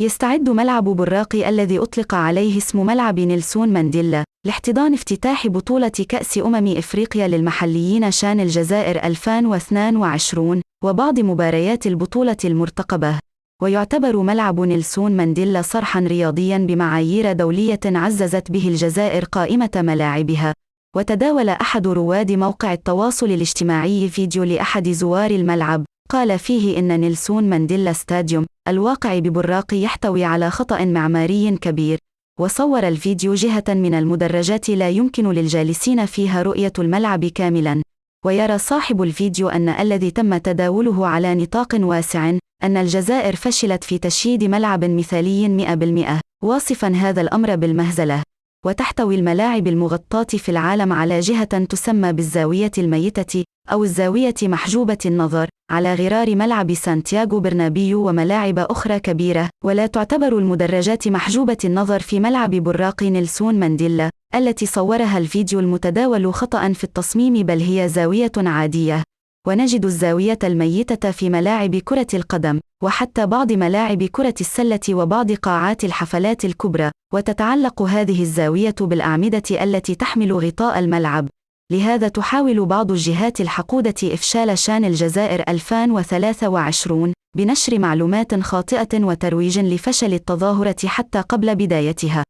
يستعد ملعب براقي الذي أطلق عليه اسم ملعب نيلسون مانديلا لاحتضان افتتاح بطولة كأس إفريقيا للمحليين شان الجزائر 2022 وبعض مباريات البطولة المرتقبة. ويعتبر ملعب نيلسون مانديلا صرحا رياضيا بمعايير دولية عززت به الجزائر قائمة ملاعبها. وتداول أحد رواد موقع التواصل الاجتماعي فيديو لأحد زوار الملعب قال فيه إن نيلسون مانديلا ستاديوم الواقع ببراق يحتوي على خطأ معماري كبير. وصور الفيديو جهة من المدرجات لا يمكن للجالسين فيها رؤية الملعب كاملا. ويرى صاحب الفيديو أن الذي تم تداوله على نطاق واسع أن الجزائر فشلت في تشييد ملعب مثالي 100%، واصفا هذا الأمر بالمهزلة. وتحتوي الملاعب المغطاة في العالم على جهة تسمى بالزاوية الميتة أو الزاوية محجوبة النظر على غرار ملعب سانتياغو برنابيو وملاعب أخرى كبيرة، ولا تعتبر المدرجات محجوبة النظر في ملعب براق نيلسون مانديلا التي صورها الفيديو المتداول خطأ في التصميم، بل هي زاوية عادية. ونجد الزاوية الميتة في ملاعب كرة القدم وحتى بعض ملاعب كرة السلة وبعض قاعات الحفلات الكبرى، وتتعلق هذه الزاوية بالأعمدة التي تحمل غطاء الملعب. لهذا تحاول بعض الجهات الحقودة إفشال شان الجزائر 2023 بنشر معلومات خاطئة وترويج لفشل التظاهرة حتى قبل بدايتها.